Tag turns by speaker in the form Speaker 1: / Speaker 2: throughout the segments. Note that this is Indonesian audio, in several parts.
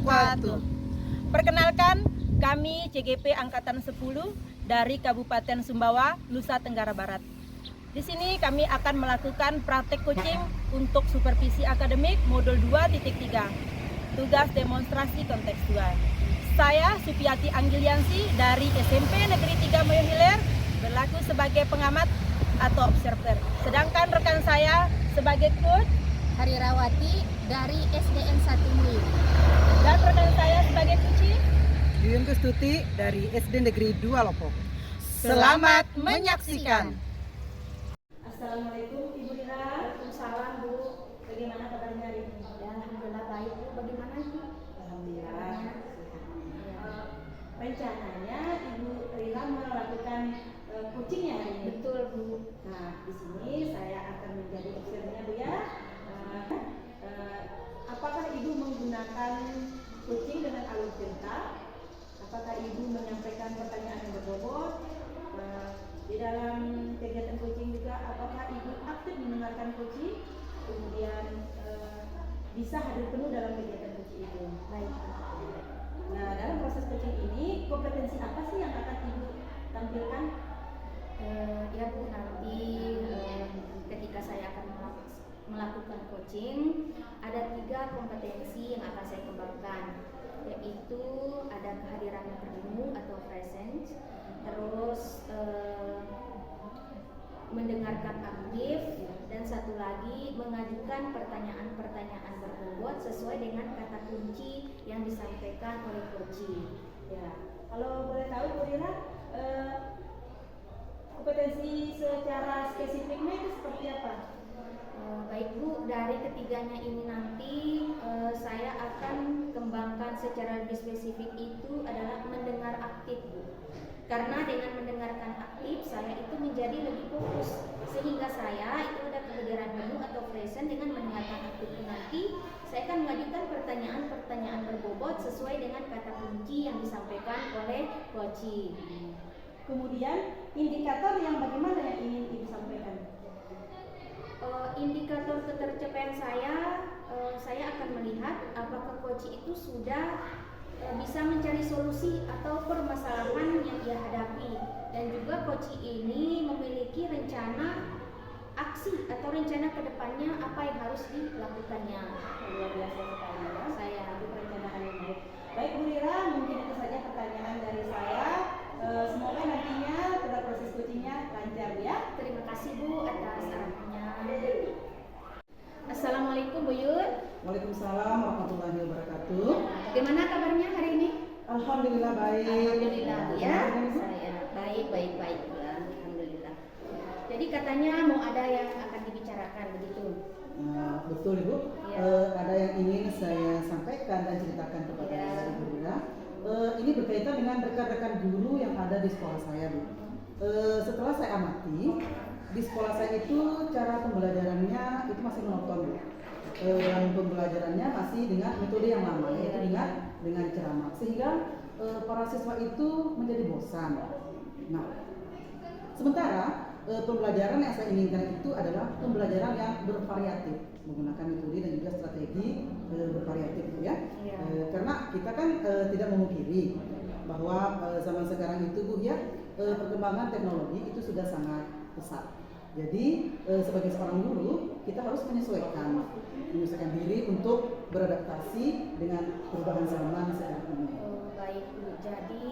Speaker 1: wabarakatuh. Perkenalkan, kami CGP Angkatan 10 dari Kabupaten Sumbawa, Nusa Tenggara Barat. Di sini kami akan melakukan praktek coaching untuk supervisi akademik modul 2.3, tugas demonstrasi kontekstual. Saya Supiati Anggiliansi dari SMP Negeri 3 Moyo Hilir berlaku sebagai pengamat atau observer. Sedangkan rekan saya sebagai coach
Speaker 2: Harirawati dari SDN 1 Muyu.
Speaker 1: Dan rekan saya sebagai Puci
Speaker 3: Yuyun Kustuti dari SD Negeri 2 Lombok.
Speaker 1: Selamat menyaksikan. Assalamualaikum Ibu Rira.
Speaker 2: Waalaikumsalam Bu.
Speaker 1: Bagaimana kabarnya hari ini?
Speaker 2: Ya, alhamdulillah baik Bu. Bagaimana Ibu?
Speaker 1: Alhamdulillah. Rencananya Ibu Rira melakukan coaching ya hari ini?
Speaker 2: Betul Bu.
Speaker 1: Nah, di sini saya akan menjadi observernya Bu ya. Apakah Ibu menggunakan coaching dengan alur cerita? Apakah Ibu menyampaikan pertanyaan yang berbobot? Di dalam kegiatan coaching juga, apakah Ibu aktif mendengarkan coaching? Kemudian bisa hadir penuh dalam kegiatan coaching itu.
Speaker 2: Baik.
Speaker 1: Nah, dalam proses coaching ini, kompetensi apa sih yang akan Ibu tampilkan?
Speaker 2: Ya Bu, nanti ketika saya akan melakukan coaching, ada 3 kompetensi yang akan saya kembangkan, yaitu ada kehadiran yang bertemu atau presence, terus mendengarkan aktif, dan satu lagi mengajukan pertanyaan-pertanyaan berbobot sesuai dengan kata kunci yang disampaikan oleh coaching.
Speaker 1: Ya, kalau boleh tahu Bu Rira, kompetensi secara spesifiknya itu seperti apa?
Speaker 2: Baik Bu, dari ketiganya ini nanti saya akan kembangkan secara lebih spesifik itu adalah mendengar aktif Bu. Karena dengan mendengarkan aktif saya itu menjadi lebih fokus, sehingga saya itu ada kehadiran penuh atau present. Dengan mendengarkan aktif nanti saya akan mengajukan pertanyaan-pertanyaan berbobot sesuai dengan kata kunci yang disampaikan oleh coaching.
Speaker 1: Kemudian indikator yang bagaimana yang ingin Ibu sampaikan?
Speaker 2: Indikator ketercapaian saya akan melihat apakah coach itu sudah bisa mencari solusi atau permasalahan yang dia hadapi, dan juga coach ini memiliki rencana aksi atau rencana kedepannya apa yang harus dilakukannya.
Speaker 1: Luar biasa sekali ya.
Speaker 2: Saya
Speaker 1: perencanaan yang baik. Baik Bu Rira, mungkin itu saja pertanyaan dari saya. Semoga nantinya pada proses coachingnya lancar ya.
Speaker 2: terima kasih Bu atas arahannya. Assalamualaikum Bu Yun.
Speaker 3: Waalaikumsalam warahmatullahi wabarakatuh.
Speaker 2: Bagaimana kabarnya hari ini?
Speaker 3: Alhamdulillah baik.
Speaker 2: Alhamdulillah Bu ya. Saya baik. Alhamdulillah. Jadi katanya mau ada yang akan dibicarakan begitu.
Speaker 3: Nah, betul Ibu.
Speaker 2: Ya.
Speaker 3: Ada yang ingin saya sampaikan dan ceritakan kepada
Speaker 2: Ya.
Speaker 3: Ibu Rira. Ini berkaitan dengan rekan-rekan guru yang ada di sekolah saya Bu. Setelah saya amati, di sekolah saya itu cara pembelajarannya itu masih monoton Bu. Dan pembelajarannya masih dengan metode yang lama, yaitu dengan ceramah, sehingga para siswa itu menjadi bosan. Nah, sementara pembelajaran yang saya inginkan itu adalah pembelajaran yang bervariatif, menggunakan metode dan juga strategi bervariatif ya. Karena kita kan tidak memungkiri bahwa zaman sekarang itu Bu ya, perkembangan teknologi itu sudah sangat pesat. Jadi sebagai seorang guru kita harus menyesuaikan diri untuk beradaptasi dengan perubahan zaman sekarang ini.
Speaker 2: Baik Bu, jadi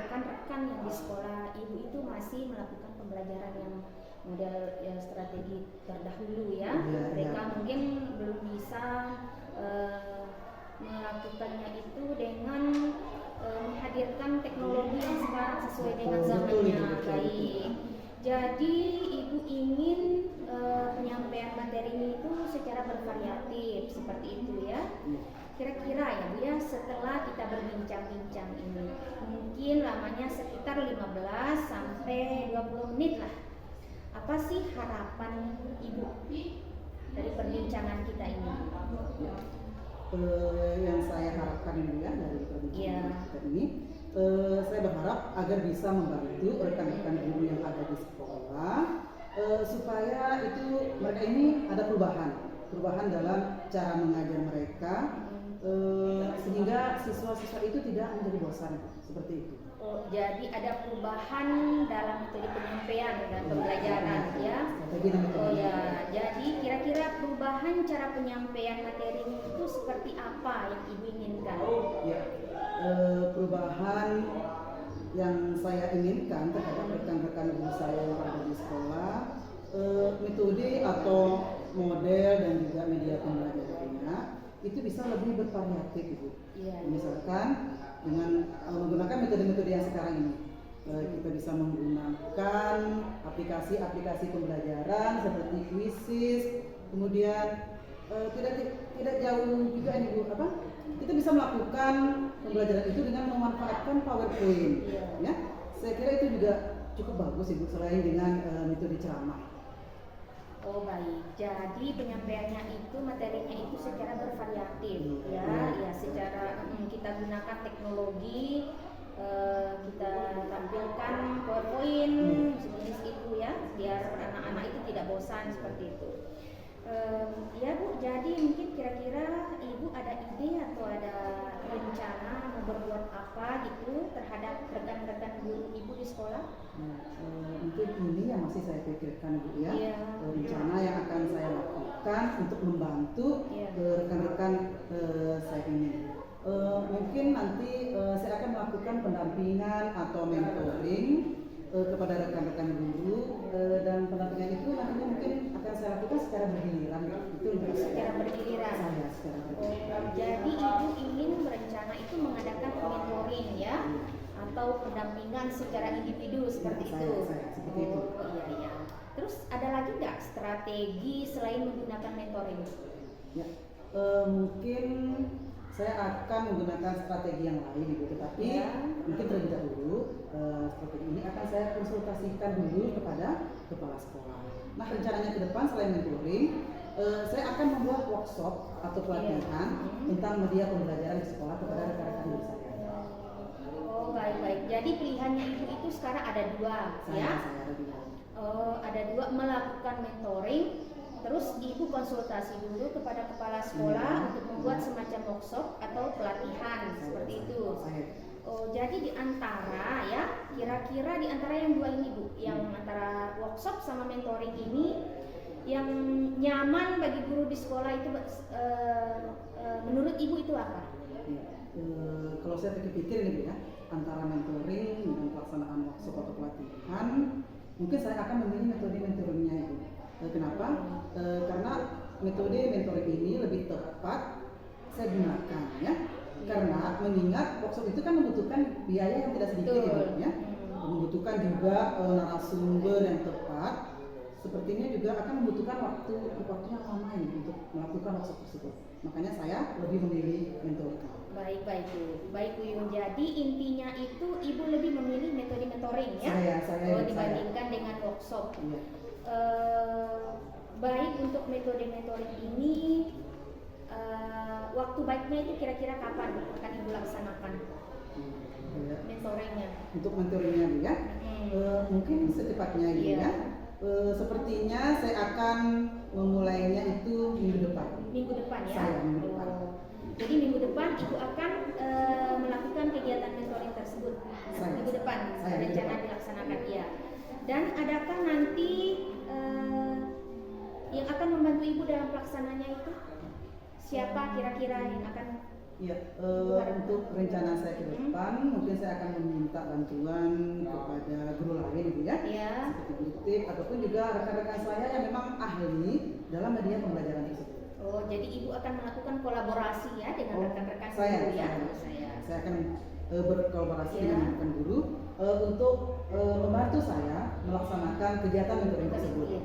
Speaker 2: rekan-rekan yang di sekolah Ibu itu masih melakukan pembelajaran yang model strategi terdahulu ya. Mereka mungkin belum bisa melakukannya itu dengan menghadirkan teknologi yang sekarang sesuai dengan zamannya. Baik. Jadi Ibu ingin penyampaian materinya itu secara bervariatif seperti itu ya. Kira-kira ya Bu ya, setelah kita berbincang-bincang ini mungkin lamanya sekitar 15 sampai 20 menit lah. Apa sih harapan Ibu dari perbincangan kita ini?
Speaker 3: Yang saya harapkan ini ya dari perbincangan kita ini, saya berharap agar bisa membantu rekan-rekan guru yang ada di sekolah supaya itu mereka ini ada perubahan dalam cara mengajar mereka, sehingga siswa-siswa itu tidak menjadi bosan seperti itu.
Speaker 2: Oh, jadi ada perubahan dalam metode penyampaian dan pembelajaran ya.
Speaker 3: Strategi dan metode.
Speaker 2: Oh ya, jadi kira-kira perubahan cara penyampaian materi itu seperti apa yang Ibu inginkan?
Speaker 3: Ya, perubahan yang saya inginkan terhadap rekan-rekan guru saya yang ada di sekolah, metode atau model dan juga media pembelajarannya itu bisa lebih bervariatif, Ibu.
Speaker 2: Iya.
Speaker 3: Misalkan dengan menggunakan metode-metode yang sekarang ini, kita bisa menggunakan aplikasi-aplikasi pembelajaran seperti Quizzes, kemudian tidak jauh juga ini Bu, kita bisa melakukan pembelajaran itu dengan memanfaatkan PowerPoint.
Speaker 2: Iya.
Speaker 3: Ya, saya kira itu juga cukup bagus Ibu selain dengan metode ceramah.
Speaker 2: Oh baik, jadi penyampaiannya itu materinya itu secara bervariatif ya, ya secara kita gunakan teknologi, kita tampilkan PowerPoint sejenis itu ya, biar anak-anak itu tidak bosan seperti itu. Ya Bu, jadi mungkin kira-kira Ibu ada ide atau ada rencana mau berbuat apa gitu terhadap rekan-rekan guru Ibu di sekolah?
Speaker 3: Mungkin ini yang masih saya pikirkan Bu ya.
Speaker 2: Iya.
Speaker 3: Rencana yang akan saya lakukan untuk membantu
Speaker 2: Iya.
Speaker 3: rekan-rekan saya ini. Mungkin nanti saya akan melakukan pendampingan atau mentoring kepada rekan-rekan guru, dan pendampingan itu nantinya mungkin akan saya lakukan secara bergiliran. Itu untuk
Speaker 2: Secara bergiliran.
Speaker 3: saya secara bergiliran.
Speaker 2: Jadi Ibu ingin berencana itu mengadakan mentoring ya, atau pendampingan secara individu seperti
Speaker 3: Saya,
Speaker 2: itu.
Speaker 3: seperti itu.
Speaker 2: Oh iya iya. Terus ada lagi nggak strategi selain menggunakan mentoring?
Speaker 3: Ya, mungkin saya akan menggunakan strategi yang lain gitu, tetapi
Speaker 2: Ya.
Speaker 3: mungkin terlebih dahulu strategi ini akan saya konsultasikan dulu kepada kepala sekolah. Nah, rencananya ke depan selain mentoring, saya akan membuat workshop atau pelatihan tentang media pembelajaran di sekolah kepada rekan-rekan guru saya.
Speaker 2: Oh baik-baik. Jadi pilihannya Ibu itu sekarang ada dua ya?
Speaker 3: Saya ada dua.
Speaker 2: Oh ada dua, melakukan mentoring. Terus Ibu konsultasi dulu kepada kepala sekolah untuk membuat semacam workshop atau pelatihan seperti itu. Oh, jadi di antara ya, kira-kira di antara yang dua ini Bu, yang antara workshop sama mentoring ini, yang nyaman bagi guru di sekolah itu menurut Ibu itu apa?
Speaker 3: Ya, kalau saya pikir-pikir ini Bu ya, antara mentoring dan pelaksanaan workshop atau pelatihan, mungkin saya akan memilih metode mentoringnya Ibu. Kenapa? Karena metode mentoring ini lebih tepat saya gunakan ya. Karena mengingat workshop itu kan membutuhkan biaya yang tidak sedikit ya. Membutuhkan juga narasumber yang tepat. Sepertinya juga akan membutuhkan waktu yang lama ini untuk melakukan workshop tersebut. Makanya saya lebih memilih mentoring.
Speaker 2: Baik Bu. Baik Bu Yun. Jadi intinya itu Ibu lebih memilih metode mentoring ya?
Speaker 3: Saya
Speaker 2: dibandingkan dengan workshop.
Speaker 3: Iya.
Speaker 2: Baik untuk metode mentoring ini, waktu baiknya itu kira-kira kapan akan Ibu laksanakan mentoringnya?
Speaker 3: Untuk mentoringnya Bu ya, mungkin secepatnya gitu
Speaker 2: Iya.
Speaker 3: ya. Sepertinya saya akan memulainya itu minggu depan.
Speaker 2: Minggu depan ya?
Speaker 3: Saya minggu depan.
Speaker 2: Jadi minggu depan Ibu akan melakukan kegiatan mentoring tersebut. Minggu depan rencana dilaksanakan ya. Dan adakah nanti yang akan membantu Ibu dalam pelaksananya itu? Siapa kira-kira yang akan?
Speaker 3: Ya, untuk rencana saya ke depan, mungkin saya akan meminta bantuan kepada guru lain Ibu ya.
Speaker 2: Ya.
Speaker 3: Seperti guru TIP ataupun juga rekan-rekan saya yang memang ahli dalam media pembelajaran tersebut.
Speaker 2: Oh, jadi Ibu akan melakukan kolaborasi ya dengan rekan-rekan
Speaker 3: Saya
Speaker 2: guru ya?
Speaker 3: Saya akan berkolaborasi
Speaker 2: Ya.
Speaker 3: dengan rekan guru untuk membantu saya melaksanakan kegiatan mentoring tersebut.
Speaker 2: Iya.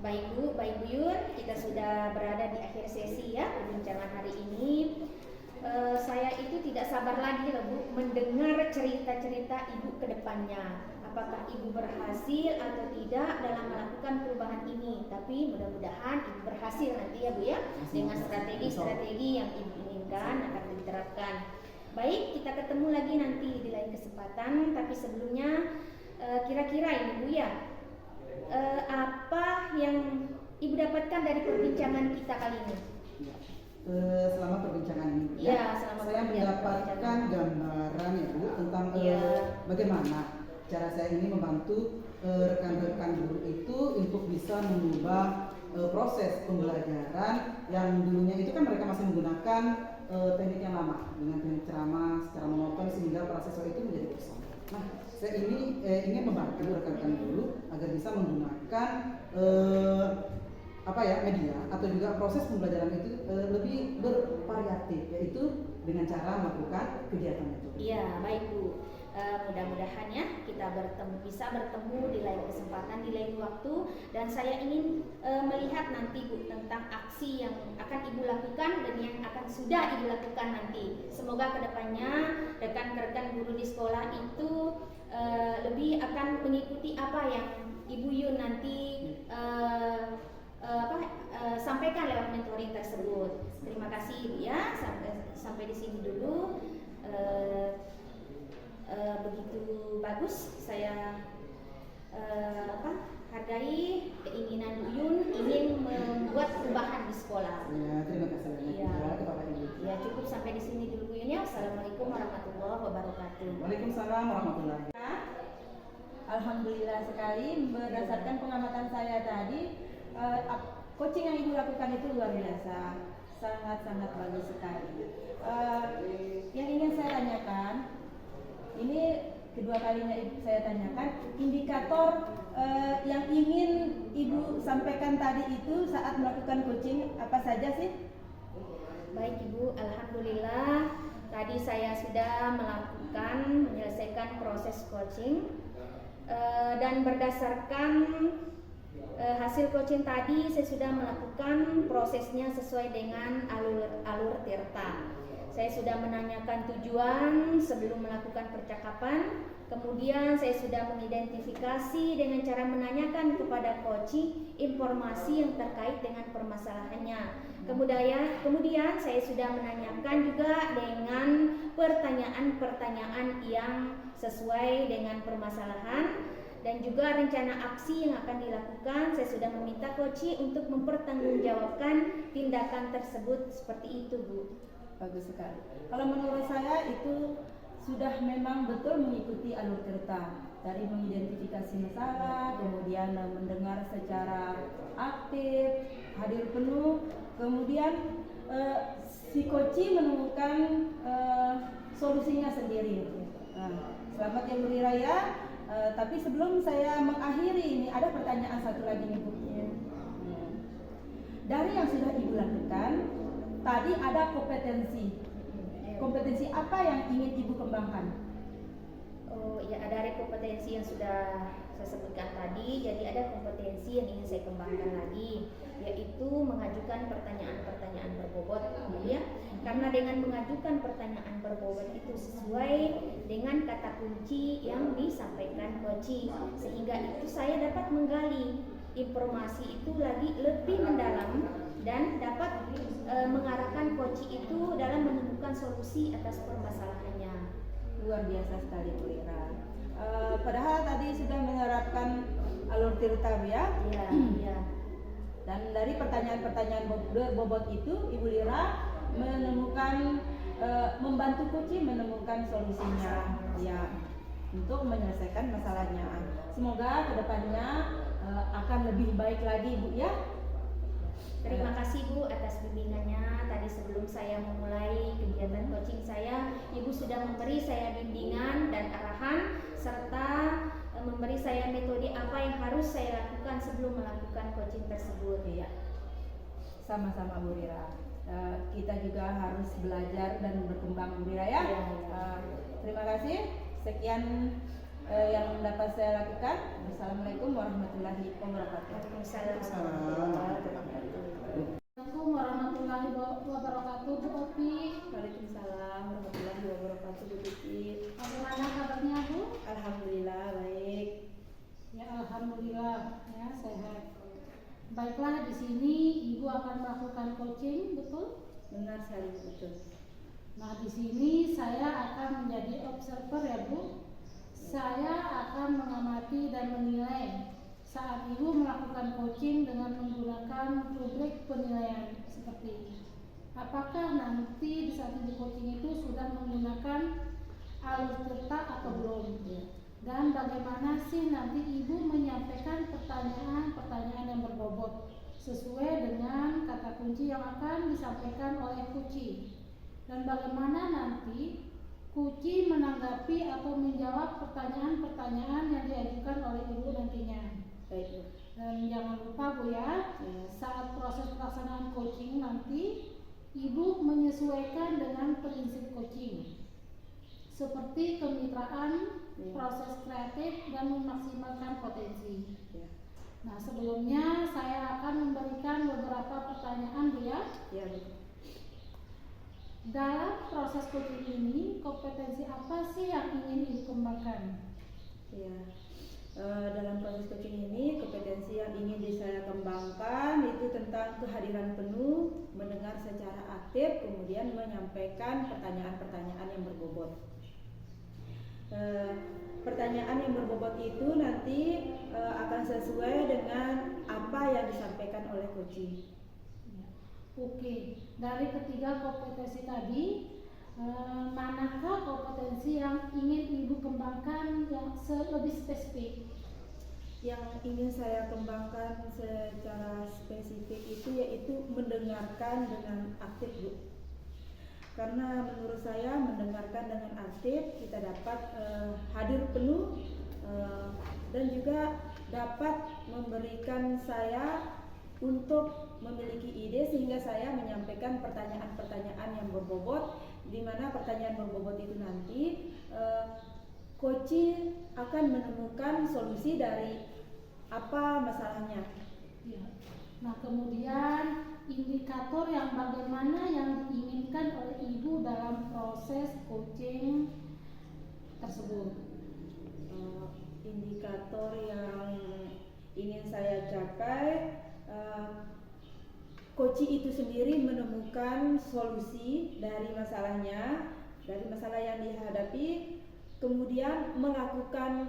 Speaker 2: Baik Bu Yun, kita sudah berada di akhir sesi ya perbincangan hari ini. Saya itu tidak sabar lagi loh Bu mendengar cerita-cerita Ibu ke depannya. Apakah Ibu berhasil atau tidak dalam melakukan perubahan ini? Tapi mudah-mudahan Ibu berhasil nanti ya Bu ya, dengan strategi-strategi yang Ibu inginkan akan diterapkan. Baik, kita ketemu lagi nanti di lain kesempatan. Tapi sebelumnya kira-kira ini Bu ya, apa yang Ibu dapatkan dari perbincangan kita kali ini?
Speaker 3: Selama perbincangan ini
Speaker 2: Ya, selama
Speaker 3: saya
Speaker 2: perbincangan.
Speaker 3: cara saya ini membantu rekan-rekan guru itu untuk bisa mengubah proses pembelajaran yang dulunya itu kan mereka masih menggunakan teknik yang lama dengan teknik ceramah secara monoton sehingga para siswa itu menjadi bosan. Nah, saya ini ingin membantu rekan-rekan guru agar bisa menggunakan media atau juga proses pembelajaran itu lebih bervariatif, yaitu dengan cara melakukan kegiatan itu.
Speaker 2: Iya, baik Bu. Mudah-mudahan ya kita bisa bertemu di lain kesempatan, di lain waktu, dan saya ingin melihat nanti Bu tentang aksi yang akan Ibu lakukan dan yang akan sudah Ibu lakukan nanti. Semoga kedepannya rekan-rekan guru di sekolah itu lebih akan mengikuti apa yang Ibu Yun nanti sampaikan lewat mentoring tersebut. Terima kasih Ibu ya. Sampai di sini dulu. Begitu bagus saya hargai keinginan Bu Yun ingin membuat perubahan di sekolah.
Speaker 3: Ya, terima kasih banyak kepada Ibu.
Speaker 2: Ya, cukup sampai di sini dulu Bu Yun ya. Assalamualaikum warahmatullahi wabarakatuh.
Speaker 3: Waalaikumsalam warahmatullahi.
Speaker 1: Alhamdulillah sekali, berdasarkan pengamatan saya tadi, coaching yang Ibu lakukan itu luar biasa, sangat-sangat bagus sekali. Yang ingin saya tanyakan, ini kedua kalinya saya tanyakan, indikator yang ingin Ibu sampaikan tadi itu saat melakukan coaching apa saja sih?
Speaker 2: Baik Ibu, alhamdulillah tadi saya sudah menyelesaikan proses coaching dan berdasarkan hasil coaching tadi saya sudah melakukan prosesnya sesuai dengan alur tirta. Saya sudah menanyakan tujuan sebelum melakukan percakapan. Kemudian saya sudah mengidentifikasi dengan cara menanyakan kepada coach informasi yang terkait dengan permasalahannya. Kemudian saya sudah menanyakan juga dengan pertanyaan-pertanyaan yang sesuai dengan permasalahan dan juga rencana aksi yang akan dilakukan. Saya sudah meminta coach untuk mempertanggungjawabkan tindakan tersebut seperti itu, Bu.
Speaker 1: Bagus sekali. Kalau menurut saya itu sudah memang betul mengikuti alur tirta, dari mengidentifikasi masalah, kemudian mendengar secara aktif, hadir penuh, kemudian si coach menemukan solusinya sendiri. Nah, selamat ya Bu Rira ya. Tapi sebelum saya mengakhiri ini ada pertanyaan satu lagi nih Bu. Dari yang sudah Ibu lakukan, tadi ada kompetensi. Kompetensi apa yang ingin Ibu kembangkan?
Speaker 2: Oh ya, dari kompetensi yang sudah saya sebutkan tadi, jadi ada kompetensi yang ingin saya kembangkan lagi, yaitu mengajukan pertanyaan-pertanyaan berbobot, ya. Karena dengan mengajukan pertanyaan berbobot itu sesuai dengan kata kunci yang disampaikan coach, sehingga itu saya dapat menggali informasi itu lagi lebih mendalam dan dapat mengarahkan coach itu dalam menemukan solusi atas permasalahannya.
Speaker 1: Luar biasa sekali Bu Rira. Padahal tadi sudah menerapkan alur tirta ya.
Speaker 2: Iya.
Speaker 1: Dan dari pertanyaan-pertanyaan bobot itu Ibu Rira menemukan membantu coach menemukan solusinya ya untuk menyelesaikan masalahnya. Semoga kedepannya akan lebih baik lagi Bu ya.
Speaker 2: Terima kasih Bu atas bimbingannya. Tadi sebelum saya memulai kegiatan coaching saya, Ibu sudah memberi saya bimbingan dan arahan serta memberi saya metode apa yang harus saya lakukan sebelum melakukan coaching tersebut.
Speaker 1: Ya, sama-sama Bu Rira. Kita juga harus belajar dan berkembang Bu Rira ya. Terima kasih. Sekian yang dapat saya lakukan. Assalamualaikum warahmatullahi wabarakatuh.
Speaker 2: Waalaikumsalam
Speaker 4: warahmatullahi wabarakatuh, Bu Opi.
Speaker 1: Waalaikumsalam warahmatullahi wabarakatuh, Bu Titi.
Speaker 4: Bagaimana kabarnya, Bu?
Speaker 1: Alhamdulillah baik.
Speaker 4: Ya, alhamdulillah ya sehat. Baiklah, di sini Ibu akan melakukan coaching, betul?
Speaker 1: Benar sekali betul.
Speaker 4: Nah, di sini saya akan menjadi observer ya, Bu. Saya akan mengamati dan menilai saat Ibu melakukan coaching dengan menggunakan rubrik penilaian seperti ini. Apakah nanti di saat Ibu coaching itu sudah menggunakan alur tirta atau belum? dan bagaimana sih nanti ibu menyampaikan pertanyaan-pertanyaan yang berbobot sesuai dengan kata kunci yang akan disampaikan oleh Kuci, dan bagaimana nanti Kuci menanggapi atau menjawab pertanyaan-pertanyaan yang diajukan oleh ibu nantinya.
Speaker 1: Baik, Bu.
Speaker 4: Dan jangan lupa Bu ya, saat proses pelaksanaan coaching nanti ibu menyesuaikan dengan prinsip coaching seperti kemitraan, proses kreatif, dan memaksimalkan potensi.
Speaker 1: Ya.
Speaker 4: Nah, sebelumnya saya akan memberikan beberapa pertanyaan Bu ya.
Speaker 1: Ya, Bu.
Speaker 4: Dalam proses coaching ini, kompetensi apa sih yang ingin ibu kembangkan?
Speaker 1: Ya. Dalam proses coaching ini, kompetensi yang ingin saya kembangkan itu tentang kehadiran penuh, mendengar secara aktif, kemudian menyampaikan pertanyaan-pertanyaan yang berbobot. Pertanyaan yang berbobot itu nanti akan sesuai dengan apa yang disampaikan oleh coaching.
Speaker 4: Oke, dari ketiga kompetensi tadi, manakah kompetensi yang ingin ibu kembangkan yang lebih spesifik?
Speaker 1: Yang ingin saya kembangkan secara spesifik itu yaitu mendengarkan dengan aktif, Bu. Karena menurut saya mendengarkan dengan aktif kita dapat hadir penuh dan juga dapat memberikan saya untuk memiliki ide sehingga saya menyampaikan pertanyaan-pertanyaan yang berbobot, di mana pertanyaan berbobot itu nanti coaching akan menemukan solusi dari apa masalahnya.
Speaker 4: Ya. Nah, kemudian indikator yang bagaimana yang diinginkan oleh ibu dalam proses coaching tersebut.
Speaker 1: Indikator yang ingin saya capai, coaching itu sendiri menemukan solusi dari masalahnya, dari masalah yang dihadapi, kemudian melakukan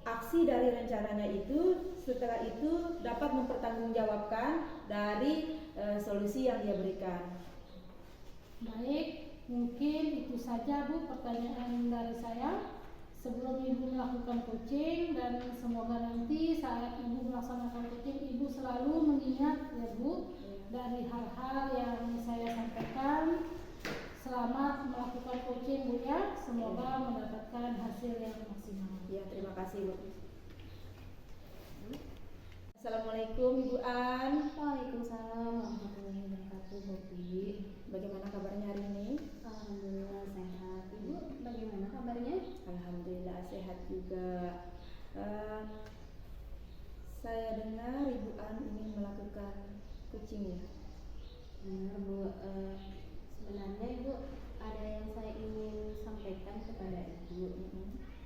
Speaker 1: aksi dari rencananya itu, setelah itu dapat mempertanggungjawabkan dari solusi yang dia berikan.
Speaker 4: Baik, mungkin itu saja Bu pertanyaan dari saya sebelum ibu melakukan coaching, dan semoga nanti saat ibu melaksanakan coaching ibu selalu mengingat ya Bu dari hal-hal yang saya sampaikan selama melakukan coaching Bu ya. Semoga mendapatkan hasil yang maksimal.
Speaker 1: Ya, terima kasih, Bu. Assalamualaikum Ibu An.
Speaker 2: Waalaikumsalam warahmatullahi wabarakatuh, Bobi.
Speaker 1: Bagaimana kabarnya hari ini?
Speaker 2: Alhamdulillah sehat. Ibu bagaimana kabarnya?
Speaker 1: Alhamdulillah sehat juga. Saya dengar Ibu An ingin melakukan coaching ya?
Speaker 2: Benar Bu, sebenarnya Ibu ada yang saya ingin sampaikan kepada Ibu.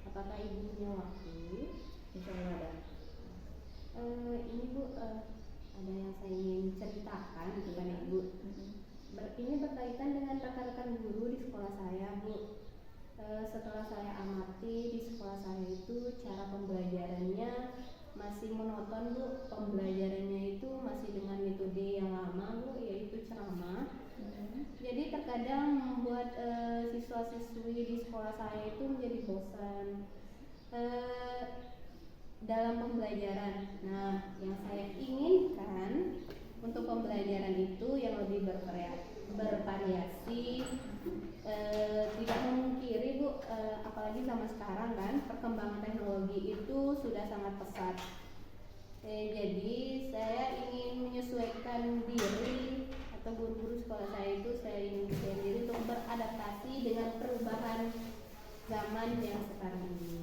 Speaker 2: Apakah Ibu punya waktu?
Speaker 1: Insya Allah ada.
Speaker 2: Ini Bu, ada yang saya ingin ceritakan kepada Ibu. Ini berkaitan dengan rekan-rekan guru di sekolah saya, Bu. Setelah saya amati di sekolah saya itu cara pembelajarannya masih monoton, Bu. Pembelajarannya itu masih dengan metode yang lama, Bu, yaitu ceramah. Jadi terkadang membuat siswa-siswi di sekolah saya itu menjadi bosan dalam pembelajaran. Nah, yang saya inginkan untuk pembelajaran itu yang lebih bervariasi. Tidak memungkiri Bu, apalagi zaman sekarang kan perkembangan teknologi itu sudah sangat pesat. Jadi saya ingin menyesuaikan diri, atau guru-guru sekolah saya itu saya ingin menyesuaikan diri untuk beradaptasi dengan perubahan zaman yang sekarang ini.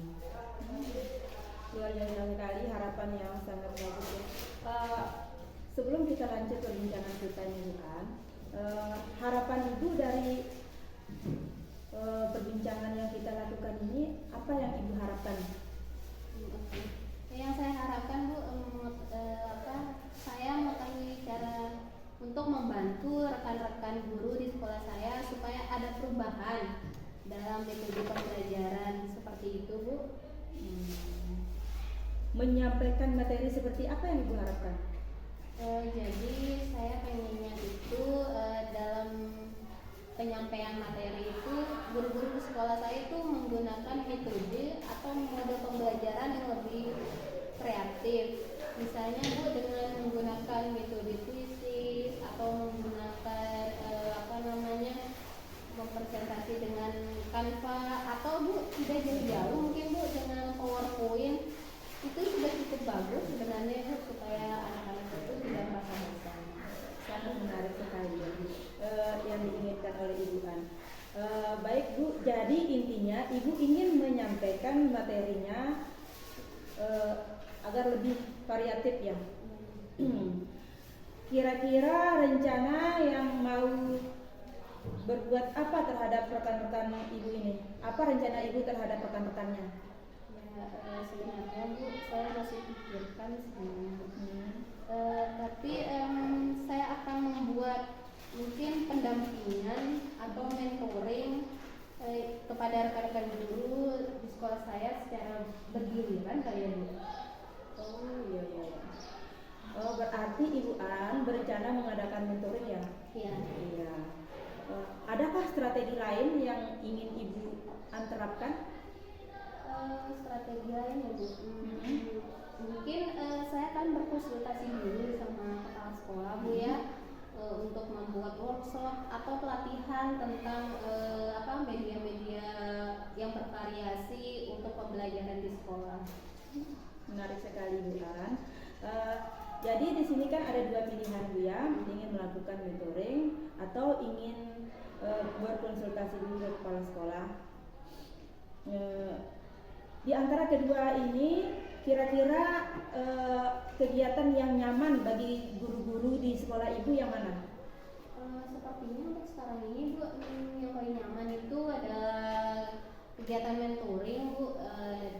Speaker 1: Luar biasa sekali, harapan yang sangat bagus ya. Sebelum kita lanjut perbincangan kita ini kan, harapan Ibu dari perbincangan yang kita lakukan ini, apa yang Ibu harapkan?
Speaker 2: Yang saya harapkan Bu, saya mengetahui cara untuk membantu rekan-rekan guru di sekolah saya supaya ada perubahan dalam metode pembelajaran seperti itu, Bu.
Speaker 1: Menyampaikan materi seperti apa yang Ibu harapkan?
Speaker 2: Jadi saya pengennya itu dalam penyampaian materi itu guru-guru di sekolah saya itu menggunakan metode atau mode pembelajaran yang lebih kreatif. Misalnya Bu dengan menggunakan metode kuisis atau menggunakan mempresentasi dengan Canva, atau Bu tidak jauh-jauh mungkin Bu dengan PowerPoint. Itu sudah cukup bagus sebenarnya Bu, supaya anak-anak itu tidak merasa bosan.
Speaker 1: Sangat menarik sekali yang diinginkan oleh Ibu An. Baik Bu, jadi intinya Ibu ingin menyampaikan materinya agar lebih variatif ya. Kira-kira rencana yang mau berbuat apa terhadap rekan-rekan Ibu ini? Apa rencana Ibu terhadap rekan-rekannya?
Speaker 2: Ya, sebenarnya Bu, saya masih pikirkan sebenarnya. Tapi saya akan membuat mungkin pendampingan atau mentoring kepada rekan-rekan guru di sekolah saya secara bergiliran kali ya Bu.
Speaker 1: Oh iya. Oh berarti Ibu An berencana mengadakan mentoring ya?
Speaker 2: Iya.
Speaker 1: Iya. Adakah strategi lain yang ingin Ibu An terapkan?
Speaker 2: Strategi lain ya Bu. Mungkin saya akan berkonsultasi dulu sama kepala sekolah Bu ya, untuk membuat workshop atau pelatihan tentang media-media yang bervariasi untuk pembelajaran di sekolah.
Speaker 1: Menarik sekali Bu An. Jadi di sini kan ada dua pilihan Bu ya, ingin melakukan mentoring atau ingin berkonsultasi dulu ke kepala sekolah. Di antara kedua ini kira-kira kegiatan yang nyaman bagi guru-guru di sekolah Ibu yang mana?
Speaker 2: Sepertinya untuk sekarang ini Bu, yang paling nyaman itu ada kegiatan mentoring Bu,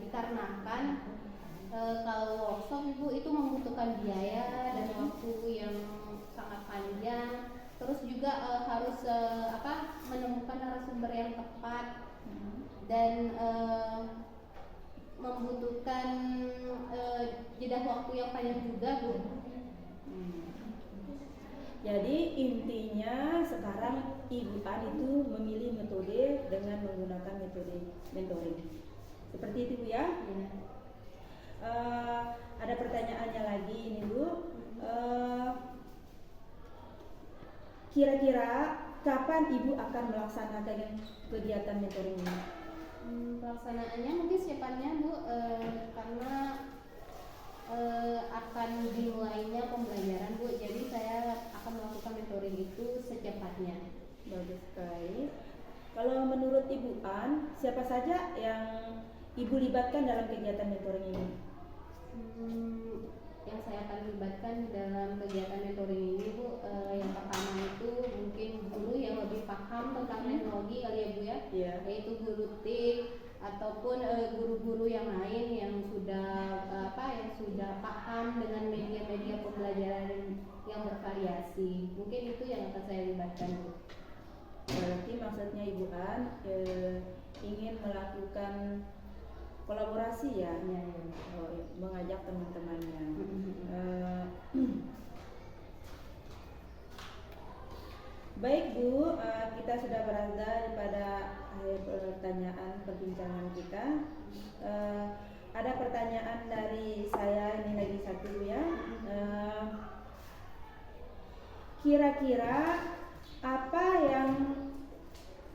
Speaker 2: dikarenakan kalau workshop Ibu itu membutuhkan biaya dan waktu yang sangat panjang, terus juga harus menemukan narasumber yang tepat dan membutuhkan jeda waktu yang panjang juga Bu.
Speaker 1: Jadi intinya sekarang Ibu An itu memilih metode dengan menggunakan metode mentoring. Seperti itu Bu ya?
Speaker 2: Ya.
Speaker 1: Ada pertanyaannya lagi ini Bu. Kira-kira kapan Ibu akan melaksanakan kegiatan mentoring ini?
Speaker 2: Pelaksanaannya mungkin siapanya Bu, karena akan dimulainya pembelajaran Bu, jadi saya akan melakukan mentoring itu secepatnya.
Speaker 1: Bagus sekali. Kalau menurut Ibu An, siapa saja yang Ibu libatkan dalam kegiatan mentoring ini?
Speaker 2: Yang saya akan libatkan dalam kegiatan mentoring ini Bu, yang pertama itu mungkin guru yang lebih paham tentang teknologi kali ya Bu ya,
Speaker 1: Iya.
Speaker 2: yaitu guru TIK ataupun guru-guru yang lain yang sudah paham dengan media-media pembelajaran yang bervariasi. Mungkin itu yang akan saya libatkan Bu.
Speaker 1: Berarti maksudnya Ibu An ingin melakukan kolaborasi ya,
Speaker 2: Ya.
Speaker 1: mengajak teman-temannya. Baik Bu, kita sudah berada pada akhir pertanyaan perbincangan kita. Ada pertanyaan dari saya ini lagi satu ya. Kira-kira apa yang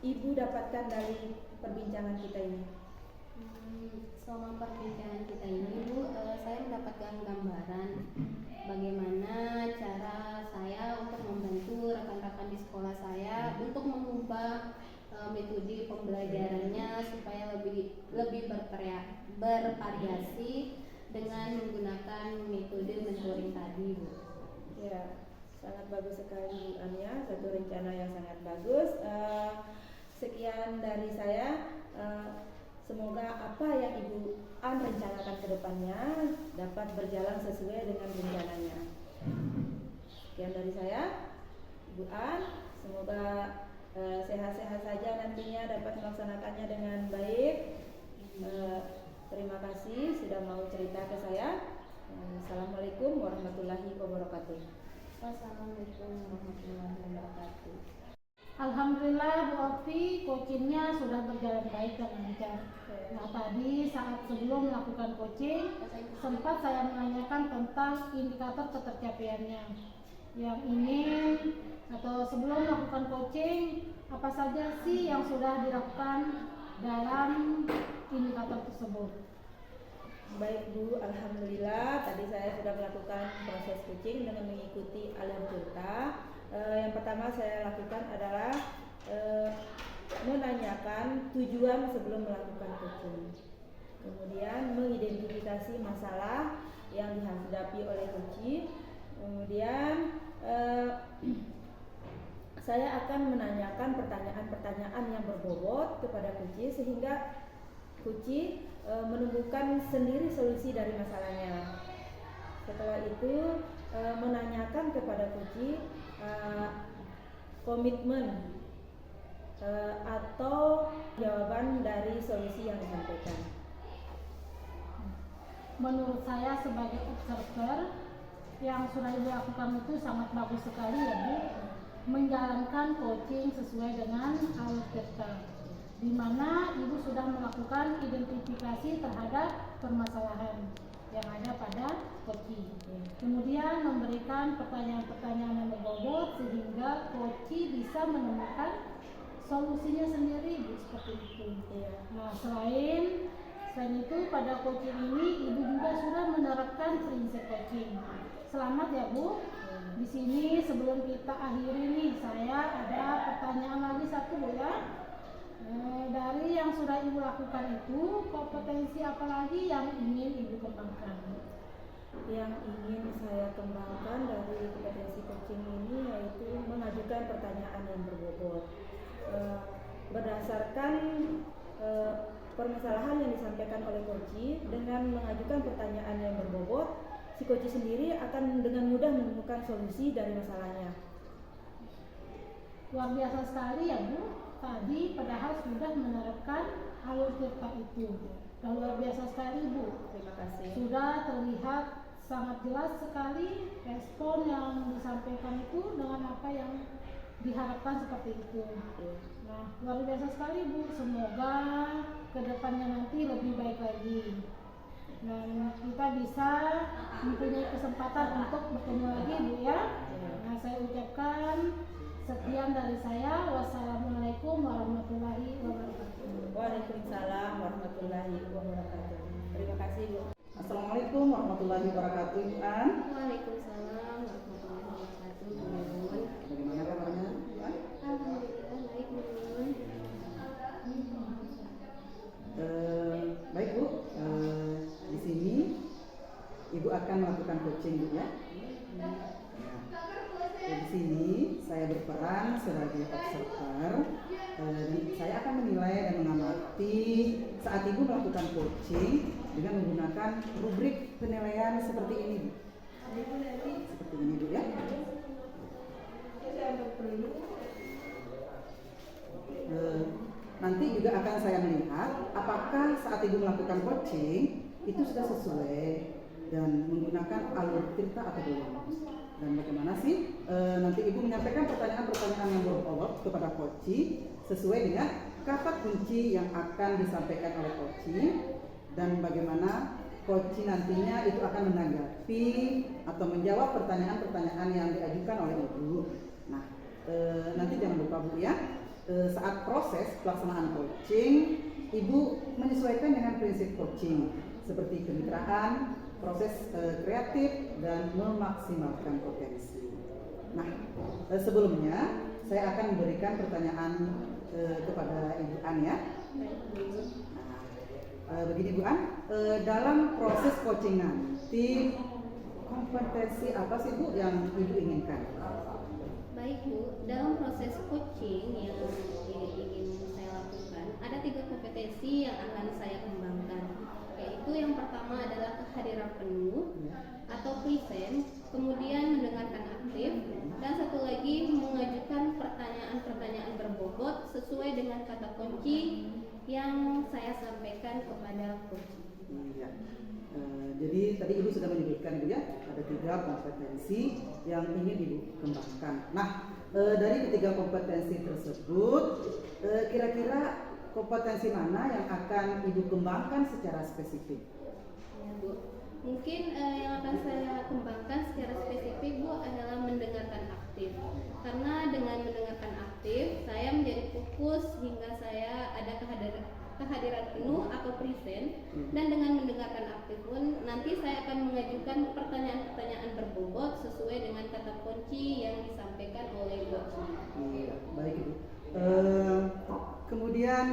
Speaker 1: Ibu dapatkan dari perbincangan kita ini?
Speaker 2: Selama perbincangan kita ini Bu, saya mendapatkan gambaran bagaimana cara saya untuk membantu rekan-rekan di sekolah saya untuk mengubah metode pembelajarannya supaya lebih bervariasi dengan menggunakan metode mentoring tadi Bu.
Speaker 1: Ya, sangat bagus sekali Bu An ya, satu rencana yang sangat bagus. Sekian dari saya. Semoga apa yang Ibu An rencanakan ke depannya dapat berjalan sesuai dengan rencananya. Sekian dari saya, Ibu An. Semoga sehat-sehat saja nantinya, dapat melaksanakannya dengan baik. Terima kasih sudah mau cerita ke saya. Assalamualaikum warahmatullahi wabarakatuh.
Speaker 2: Wassalamualaikum warahmatullahi wabarakatuh.
Speaker 4: Alhamdulillah Bu Okti, coachingnya sudah berjalan baik dan lancar. Nah tadi saat sebelum melakukan coaching, sempat saya menanyakan tentang indikator ketercapaiannya. Yang ingin atau sebelum melakukan coaching, apa saja sih yang sudah dilakukan dalam indikator tersebut?
Speaker 1: Baik Bu, Alhamdulillah tadi saya sudah melakukan proses coaching dengan mengikuti alur cerita. Yang pertama saya lakukan adalah menanyakan tujuan sebelum melakukan coaching. Kemudian mengidentifikasi masalah yang dihadapi oleh coach. Kemudian saya akan menanyakan pertanyaan-pertanyaan yang berbobot kepada coach sehingga coach menemukan sendiri solusi dari masalahnya. Setelah itu menanyakan kepada coach komitmen atau jawaban dari solusi yang disampaikan.
Speaker 4: Menurut saya sebagai observer, yang sudah Ibu lakukan itu sangat bagus sekali ya Bu, menjalankan coaching sesuai dengan alur cerita, di mana Ibu sudah melakukan identifikasi terhadap permasalahan yang ada pada coaching. Kemudian memberikan pertanyaan-pertanyaan yang berbobot sehingga coaching bisa menemukan solusinya sendiri Bu, seperti itu. Nah selain itu pada coaching ini Ibu juga sudah menerapkan prinsip coaching. Selamat ya Bu. Di sini sebelum kita akhiri nih, saya ada pertanyaan lagi satu Bu ya. Dari yang sudah Ibu lakukan itu, kompetensi apa lagi yang ingin Ibu kembangkan?
Speaker 1: Yang ingin saya kembangkan dari kompetensi coaching ini yaitu mengajukan pertanyaan yang berbobot. Berdasarkan permasalahan yang disampaikan oleh coach, dengan mengajukan pertanyaan yang berbobot, si coach sendiri akan dengan mudah menemukan solusi dari masalahnya.
Speaker 4: Luar biasa sekali ya Bu. Tadi padahal sudah menerapkan alur cerita itu. Dan luar biasa sekali Bu.
Speaker 1: Terima kasih.
Speaker 4: Sudah terlihat sangat jelas sekali respon yang disampaikan itu dengan apa yang diharapkan seperti itu. Nah, luar biasa sekali Bu. Semoga kedepannya nanti lebih baik lagi. Dan kita bisa mempunyai kesempatan untuk bertemu lagi Bu ya. Nah, saya ucapkan sekian dari saya. Wassalamualaikum warahmatullahi wabarakatuh.
Speaker 1: Waalaikumsalam warahmatullahi wabarakatuh. Terima kasih Bu.
Speaker 3: Assalamualaikum warahmatullahi wabarakatuh, Ibu An.
Speaker 2: Waalaikumsalam warahmatullahi wabarakatuh, Bu Bun.
Speaker 3: Bagaimana kabarnya, Ibu An?
Speaker 2: Alhamdulillah baik Bu Bun.
Speaker 3: Baik Bu, di sini Ibu akan melakukan coaching Bu ya. Di sini saya berperan sebagai observer. Saya akan menilai dan mengamati saat Ibu melakukan coaching dengan menggunakan rubrik penilaian seperti ini Bu. Seperti ini Bu ya. Nanti juga akan saya melihat apakah saat Ibu melakukan coaching itu sudah sesuai dan menggunakan alur cerita atau belum. Dan bagaimana sih nanti Ibu menyampaikan pertanyaan-pertanyaan yang berbobot kepada coaching sesuai dengan kata kunci yang akan disampaikan oleh coaching, dan bagaimana coaching nantinya itu akan menanggapi atau menjawab pertanyaan-pertanyaan yang diajukan oleh Ibu. Nah, nanti jangan lupa Bu ya, saat proses pelaksanaan coaching, Ibu menyesuaikan dengan prinsip coaching seperti kemitraan, proses kreatif, dan memaksimalkan potensi. Nah, sebelumnya saya akan memberikan pertanyaan kepada Ibu An ya. Nah, begini Bu An, dalam proses coaching nanti kompetensi apa sih Bu yang Ibu inginkan?
Speaker 2: Baik Bu, dalam proses coaching yang ingin saya lakukan, ada 3 kompetensi yang akan saya kembangkan. Yaitu yang pertama adalah kehadiran penuh atau present, kemudian mendengarkan aktif, dan satu lagi mengajukan pertanyaan-pertanyaan berbobot sesuai dengan kata kunci yang saya sampaikan kepada coach.
Speaker 3: Iya. Jadi tadi Ibu sudah menyebutkan Bu ya, ada 3 kompetensi yang ingin Ibu kembangkan. Nah, Dari ketiga kompetensi tersebut, kira-kira kompetensi mana yang akan Ibu kembangkan secara spesifik?
Speaker 2: Ya, Bu. Mungkin yang akan saya kembangkan secara spesifik, Bu, adalah mendengarkan aktif. Karena dengan mendengarkan aktif, saya menjadi fokus hingga saya ada kehadiran penuh atau present. Dan dengan mendengarkan aktif pun, nanti saya akan mengajukan pertanyaan-pertanyaan berbobot sesuai dengan kata kunci yang disampaikan oleh Bu.
Speaker 3: Iya, baik Ibu. Kemudian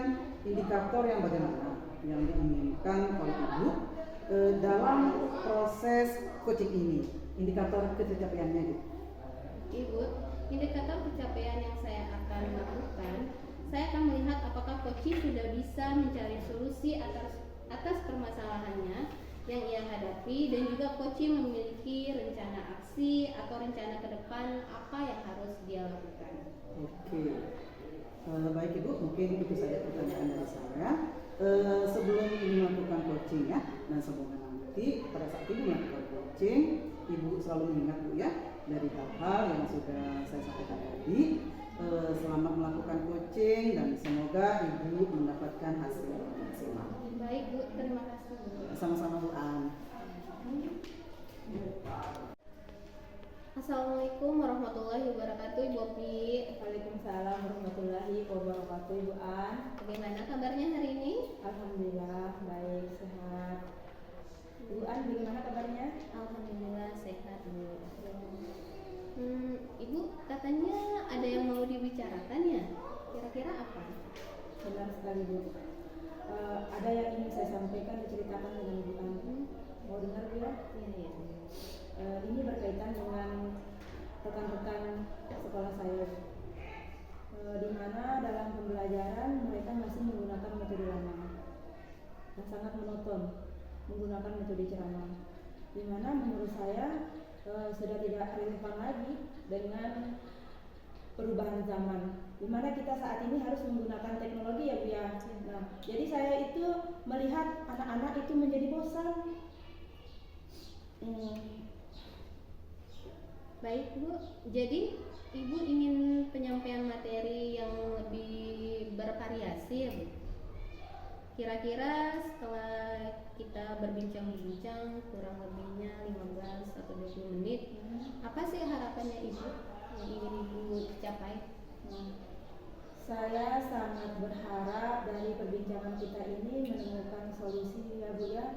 Speaker 3: indikator yang bagaimana yang diinginkan oleh Ibu dalam proses coaching ini, indikator kecapaiannya Ibu.
Speaker 2: Ibu, indikator pencapaian yang saya akan lakukan, saya akan melihat apakah coaching sudah bisa mencari solusi atas permasalahannya yang ia hadapi, dan juga coaching memiliki rencana aksi atau rencana ke depan apa yang harus dia lakukan.
Speaker 3: Oke, baik Ibu, mungkin itu saja pertanyaan dari saya. Sebelum ini melakukan coaching ya, dan semoga nanti pada saat Ibu melakukan coaching, Ibu selalu mengingat Bu ya dari hal-hal yang sudah saya sampaikan tadi. Selamat melakukan coaching dan semoga Ibu mendapatkan hasil yang maksimal.
Speaker 2: Baik Bu, terima kasih Bu.
Speaker 3: Sama-sama Bu An.
Speaker 2: Assalamualaikum warahmatullahi wabarakatuh, Ibu Opi.
Speaker 1: Waalaikumsalam warahmatullahi wabarakatuh, Ibu An.
Speaker 2: Bagaimana kabarnya hari ini?
Speaker 1: Alhamdulillah baik, sehat. Ibu An bagaimana kabarnya?
Speaker 2: Alhamdulillah sehat, Bu. Ibu, katanya ada yang mau dibicarakan ya? Kira-kira apa?
Speaker 1: Benar sekali Bu. Ada yang ingin saya sampaikan, diceritakan dengan Ibu An. Mau dengar Bu ya?
Speaker 2: Iya.
Speaker 1: Ini berkaitan dengan rekan-rekan sekolah saya, di mana dalam pembelajaran mereka masih menggunakan metode lama yang sangat monoton, menggunakan metode ceramah, di mana menurut saya sudah tidak relevan lagi dengan perubahan zaman, di mana kita saat ini harus menggunakan teknologi ya Bu ya. Nah, jadi saya itu melihat anak-anak itu menjadi bosan.
Speaker 2: Baik Bu, jadi Ibu ingin penyampaian materi yang lebih bervariasi ya Bu? Kira-kira setelah kita berbincang-bincang kurang lebihnya 15 atau 20 menit, apa sih harapannya Ibu yang ingin Ibu capai?
Speaker 1: Saya sangat berharap dari perbincangan kita ini menemukan solusi ya Bu ya.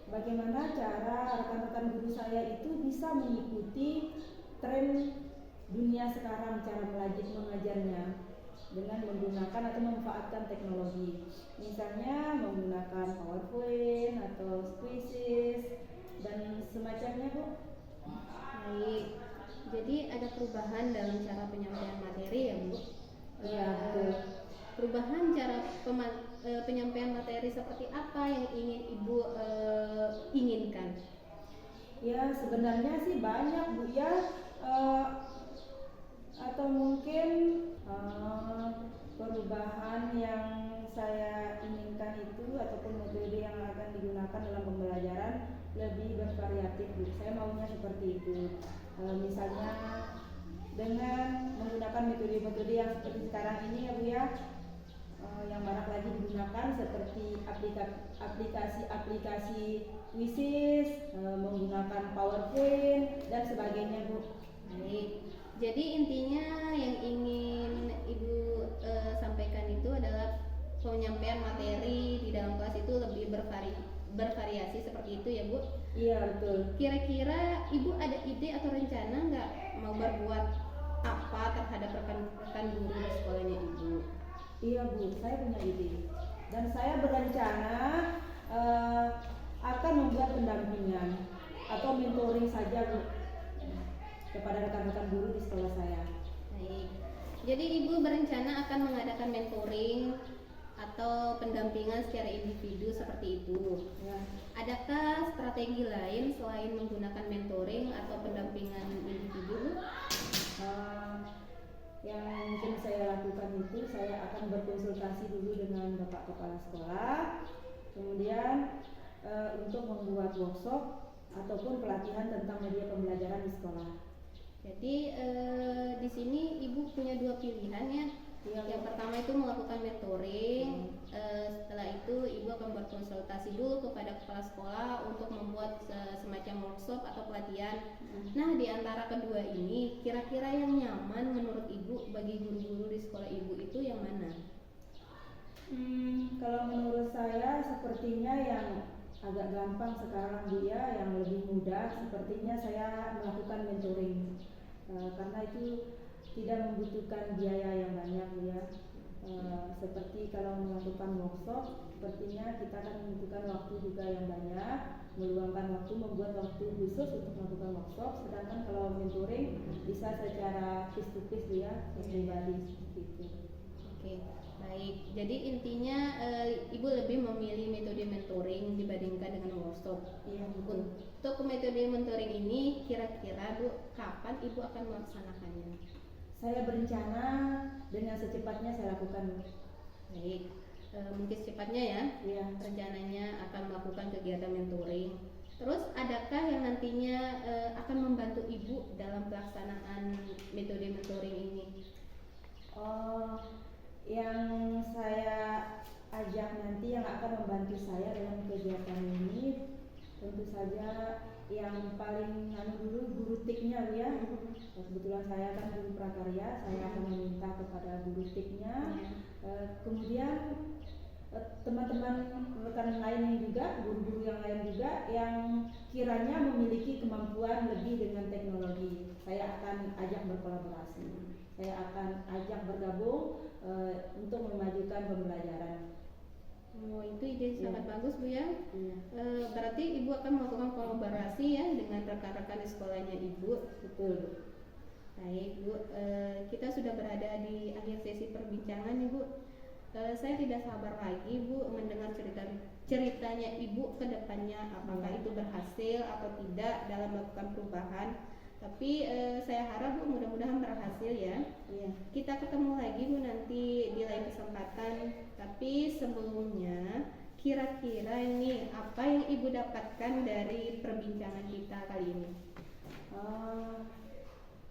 Speaker 1: Bagaimana cara rekan-rekan guru saya itu bisa mengikuti tren dunia sekarang, cara mengajarnya dengan menggunakan atau memanfaatkan teknologi, misalnya menggunakan PowerPoint atau Squeezes dan semacamnya Bu.
Speaker 2: Baik, jadi ada perubahan dalam cara penyampaian materi ya Bu?
Speaker 1: Iya betul.
Speaker 2: Perubahan cara penyampaian materi seperti apa yang ingin Ibu inginkan?
Speaker 1: Ya sebenarnya sih banyak Bu ya, atau mungkin perubahan yang saya inginkan itu ataupun metode yang akan digunakan dalam pembelajaran lebih bervariatif Bu. Saya maunya seperti itu. Misalnya dengan menggunakan metode-metode yang seperti sekarang ini ya Bu ya, yang marak lagi digunakan seperti aplikasi Quizzes, menggunakan PowerPoint dan sebagainya Bu.
Speaker 2: Baik, jadi intinya yang ingin Ibu sampaikan itu adalah penyampaian materi di dalam kelas itu lebih bervariasi seperti itu ya Bu?
Speaker 1: Iya betul.
Speaker 2: Kira-kira Ibu ada ide atau rencana nggak mau berbuat apa terhadap rekan-rekan guru di sekolahnya Ibu?
Speaker 1: Iya Bu, saya punya ide dan saya berencana akan membuat pendampingan atau mentoring saja Bu kepada rekan-rekan guru di sekolah saya.
Speaker 2: Baik, jadi Ibu berencana akan mengadakan mentoring atau pendampingan secara individu seperti itu.
Speaker 1: Ya.
Speaker 2: Adakah strategi lain selain menggunakan mentoring atau pendampingan individu?
Speaker 1: Yang mungkin saya lakukan itu saya akan berkonsultasi dulu dengan Bapak Kepala Sekolah, kemudian untuk membuat workshop ataupun pelatihan tentang media pembelajaran di sekolah.
Speaker 2: Jadi di sini Ibu punya dua pilihan ya. Yang pertama itu melakukan mentoring. Setelah itu Ibu akan berkonsultasi dulu kepada kepala sekolah untuk membuat semacam workshop atau pelatihan. Nah, di antara kedua ini, kira-kira yang nyaman menurut Ibu bagi guru-guru di sekolah Ibu itu yang mana?
Speaker 5: Kalau menurut saya sepertinya yang agak gampang sekarang Bu ya, yang lebih mudah sepertinya saya melakukan mentoring. Karena itu tidak membutuhkan biaya yang banyak Bu ya. Seperti kalau melakukan workshop, sepertinya kita akan membutuhkan waktu juga yang banyak, meluangkan waktu, membuat waktu khusus untuk melakukan workshop. Sedangkan kalau mentoring bisa secara face to face Bu ya, pribadi seperti itu.
Speaker 2: Oke, baik. Jadi intinya Ibu lebih memilih metode mentoring dibandingkan dengan workshop.
Speaker 5: Iya betul.
Speaker 2: Untuk metode mentoring ini, kira-kira Bu, kapan Ibu akan melaksanakannya?
Speaker 5: Saya berencana dengan secepatnya saya lakukan.
Speaker 2: Baik, mungkin secepatnya ya.
Speaker 5: Iya.
Speaker 2: Rencananya akan melakukan kegiatan mentoring. Terus adakah yang nantinya akan membantu Ibu dalam pelaksanaan metode mentoring ini?
Speaker 5: Yang saya ajak nanti yang akan membantu saya dalam kegiatan ini tentu saja yang paling dulu guru TIK-nya Bu ya. Kebetulan saya kan guru prakarya, saya akan meminta kepada guru TIK-nya. Kemudian teman-teman rekan lain juga, guru-guru yang lain juga yang kiranya memiliki kemampuan lebih dengan teknologi, saya akan ajak berkolaborasi, saya akan ajak bergabung untuk memajukan pembelajaran.
Speaker 2: Oh, itu ide sangat bagus Bu ya. Berarti Ibu akan melakukan kolaborasi ya dengan rekan-rekan di sekolahnya Ibu.
Speaker 5: Betul.
Speaker 2: Baik Bu, kita sudah berada di akhir sesi perbincangan nih Bu. Saya tidak sabar lagi Bu mendengar ceritanya Ibu ke depannya, apakah itu berhasil atau tidak dalam melakukan perubahan. Tapi saya harap Bu mudah-mudahan berhasil ya.
Speaker 5: Iya.
Speaker 2: Kita ketemu lagi Bu nanti di lain kesempatan. Tapi sebelumnya kira-kira ini apa yang Ibu dapatkan dari perbincangan kita kali ini?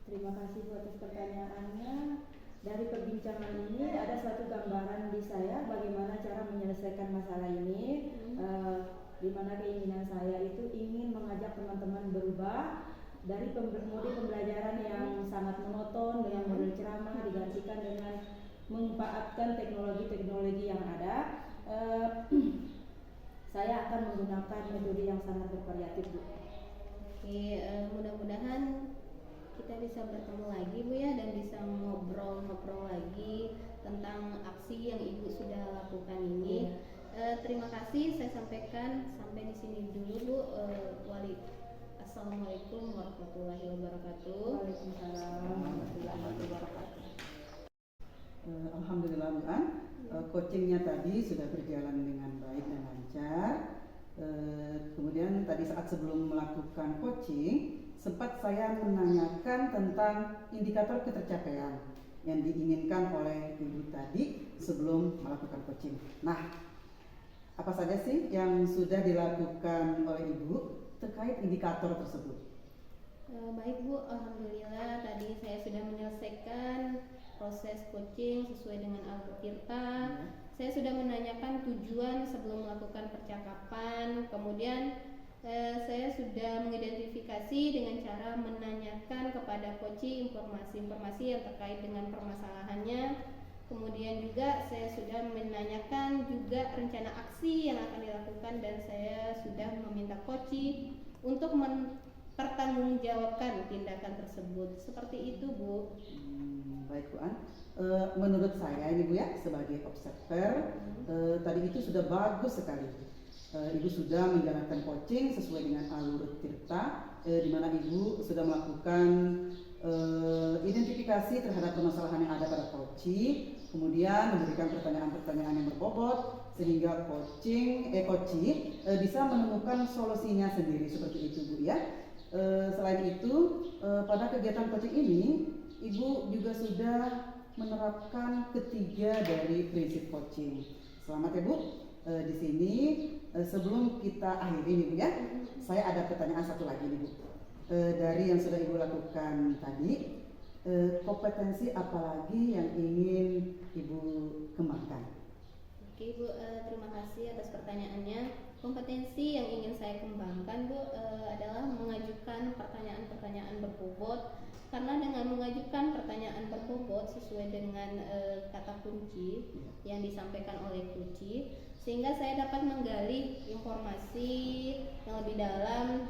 Speaker 5: Terima kasih Bu atas pertanyaannya. Dari perbincangan ini ada suatu gambaran di saya bagaimana cara menyelesaikan masalah ini. Di mana keinginan saya itu ingin mengajak teman-teman berubah dari mode pembelajaran yang sangat monoton dengan model ceramah digantikan dengan memanfaatkan teknologi-teknologi yang ada. Saya akan menggunakan metode yang sangat bervariatif Bu.
Speaker 2: Oke, mudah-mudahan kita bisa bertemu lagi Bu ya, dan bisa ngobrol-ngobrol lagi tentang aksi yang Ibu sudah lakukan ini. Terima kasih, saya sampaikan sampai di sini dulu Bu. Assalamualaikum warahmatullahi wabarakatuh.
Speaker 5: Waalaikumsalam warahmatullahi wabarakatuh.
Speaker 3: Alhamdulillah Bu An, coachingnya tadi sudah berjalan dengan baik dan lancar. Kemudian tadi saat sebelum melakukan coaching sempat saya menanyakan tentang indikator ketercapaian yang diinginkan oleh Ibu tadi sebelum melakukan coaching. Nah, apa saja sih yang sudah dilakukan oleh Ibu terkait indikator tersebut?
Speaker 2: Baik Bu, alhamdulillah tadi saya sudah menyelesaikan proses coaching sesuai dengan Al Tirta. Saya sudah menanyakan tujuan sebelum melakukan percakapan. Kemudian saya sudah mengidentifikasi dengan cara menanyakan kepada coach informasi-informasi yang terkait dengan permasalahannya. Kemudian juga saya sudah menanyakan juga rencana aksi yang akan dilakukan, dan saya sudah meminta coach untuk mempertanggungjawabkan tindakan tersebut. Seperti itu Bu.
Speaker 3: Baik Bu An, menurut saya ini Bu ya sebagai observer tadi itu sudah bagus sekali. Ibu sudah menjalankan coaching sesuai dengan alur Tirta, di mana Ibu sudah melakukan identifikasi terhadap permasalahan yang ada pada coaching, kemudian memberikan pertanyaan-pertanyaan yang berbobot sehingga coach bisa menemukan solusinya sendiri, seperti itu Bu ya. Selain itu pada kegiatan coaching ini Ibu juga sudah menerapkan ketiga dari prinsip coaching. Selamat ya Bu. Di sini sebelum kita akhiri nih Bu ya, saya ada pertanyaan satu lagi nih Bu. dari yang sudah Ibu lakukan tadi, kompetensi apa lagi yang ingin Ibu kembangkan?
Speaker 6: Oke Bu, terima kasih atas pertanyaannya. Kompetensi yang ingin saya kembangkan Bu adalah mengajukan pertanyaan-pertanyaan berbobot, karena dengan mengajukan pertanyaan berbobot sesuai dengan kata kunci yang disampaikan oleh kunci, sehingga saya dapat menggali informasi yang lebih dalam